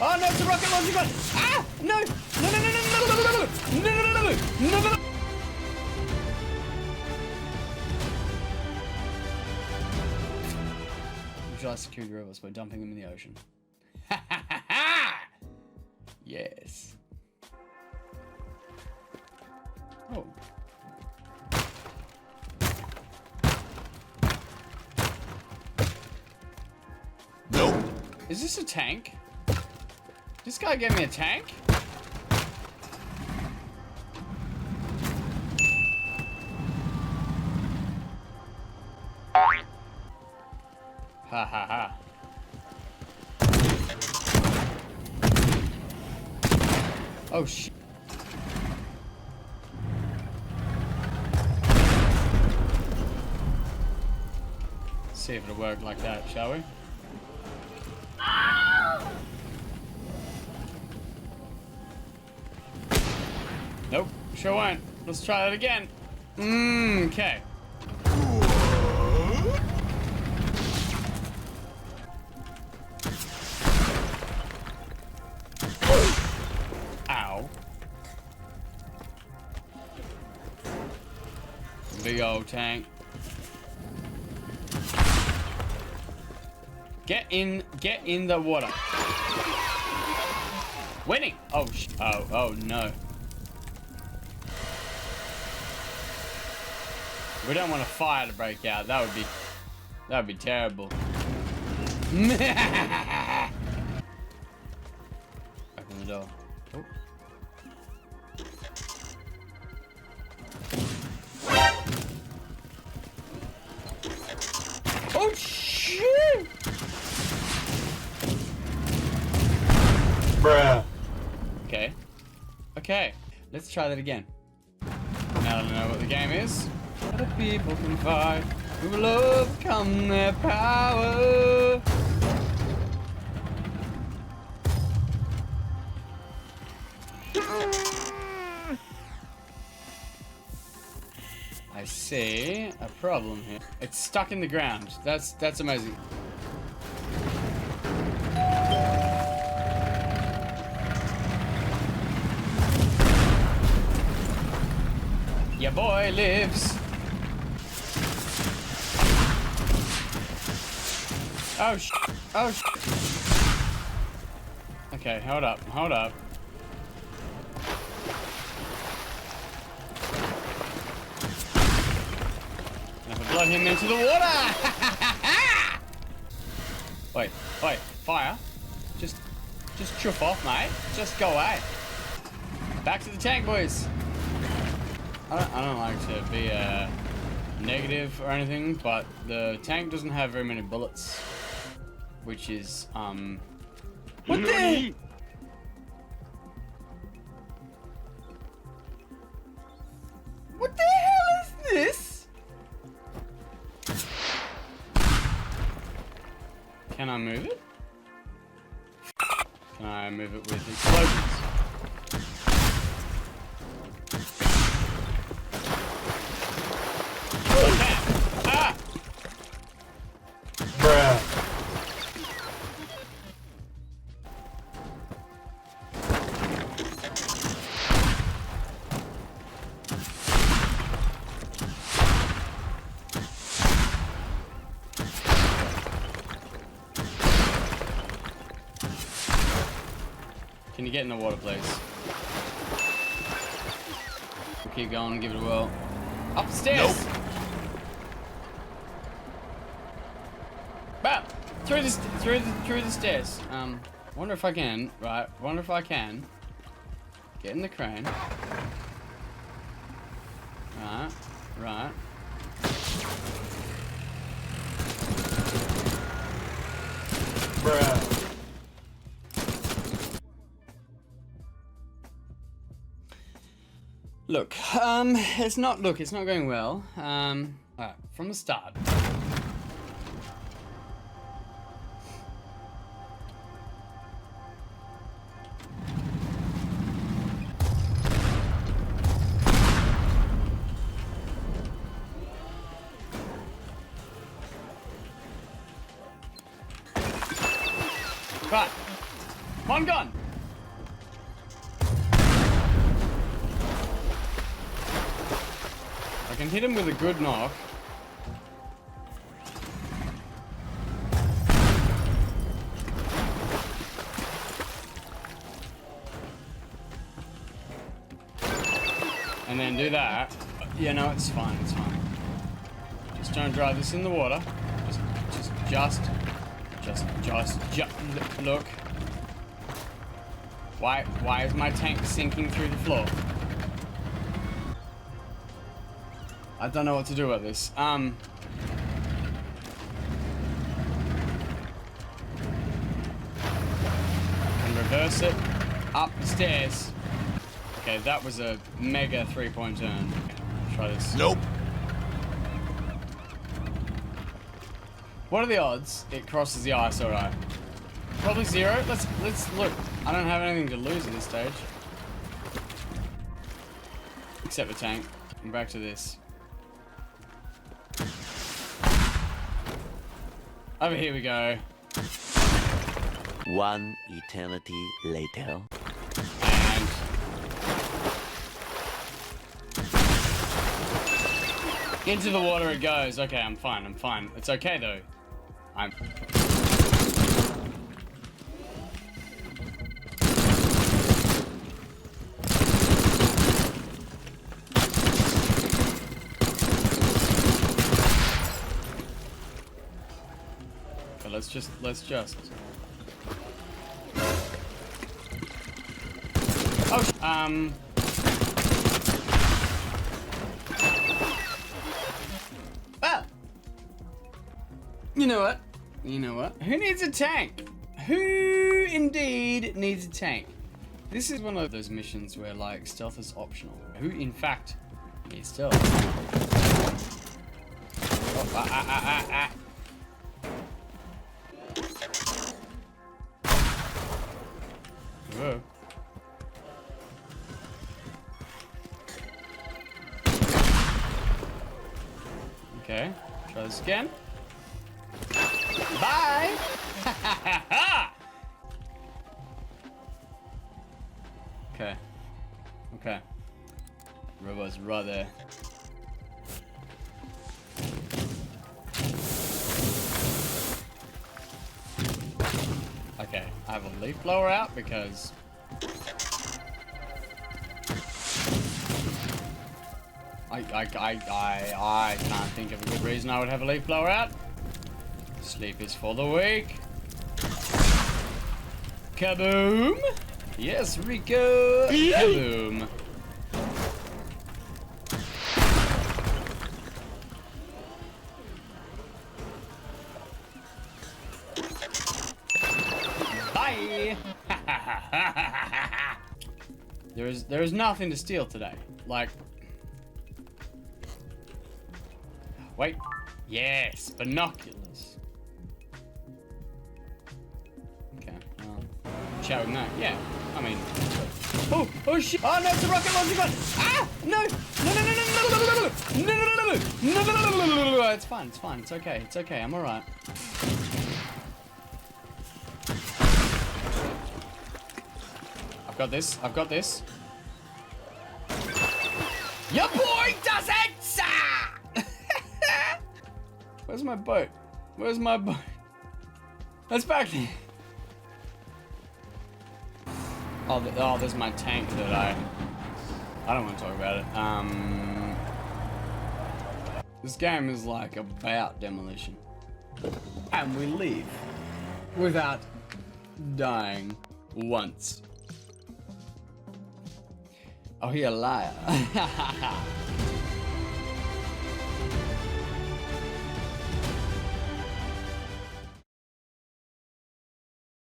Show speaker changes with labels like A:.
A: Oh no, it's a rocket launcher gun! Ah! No! No, no, no, no, no, no, no, no, no, no, no, no, no, no, no. Neutralize security robots by dumping them in the ocean. Ha ha ha ha! Yes. Oh.
B: Nope.
A: Is this a tank? This guy gave me a tank? Ha ha ha. Oh shit. See if it'll work like that, shall we? Nope, sure won't. Let's try that again. Okay. Ow. Big old tank. Get in the water. Winning. Oh no. We don't want a fire to break out. That would be terrible. Open the door. Oh. Oh shit!
B: Bruh.
A: Okay. Okay. Let's try that again. Now that I know what the game is. Other people can fight. We will overcome their power. I see a problem here. It's stuck in the ground. That's amazing. Your boy lives. Oh sh! Oh sh! Okay, hold up, hold up. Never blow him into the water! Wait, fire? Just chuff off, mate. Just go away. Back to the tank, boys. I don't like to be negative or anything, but the tank doesn't have very many bullets, which is what the? What the hell is this? Can I move it? Can I move it with explosions? Ah!
B: Bruh.
A: Can you get in the water, please? We'll keep going and give it a whirl. Up the stairs!
B: Nope.
A: Bah! Through the stairs. Wonder if I can, right? Wonder if I can get in the crane. Right.
B: Bruh.
A: Look, it's not going well. Alright, from the start. Right. On gun! I can hit him with a good knock. And then do that. Yeah, no, it's fine, it's fine. Just don't drive this in the water. Just look. Why is my tank sinking through the floor? I don't know what to do about this. And reverse it up the stairs. Okay, that was a mega 3-point turn. Try this.
B: Nope.
A: What are the odds it crosses the ice alright? Probably 0. Let's look. I don't have anything to lose at this stage. Except the tank. I'm back to this. Over here we go.
C: One eternity later.
A: And into the water it goes. Okay, I'm fine. It's okay though. Okay, let's just. Oh, Ah! You know what? Who needs a tank? Who indeed needs a tank? This is one of those missions where, like, stealth is optional. Who, in fact, needs stealth? Oh, Whoa. Okay, try this again. Bye! Okay. Robot's right there. Okay, I have a leaf blower out because I can't think of a good reason I would have a leaf blower out. Sleep is for the weak. Kaboom! Yes, Rico! Kaboom! Bye! There is nothing to steal today. Like, wait. Yes, binoculars. Okay, shall we know? Yeah, I mean. Oh shit! Oh no, it's a rocket launcher gun! Ah! No! No! It's fine. It's okay. I'm alright. I've got this. Your boy does it! Where's my boat? That's back there. Oh, there's my tank that I don't want to talk about it. This game is like about demolition. And we leave without dying once. Oh, you're a liar.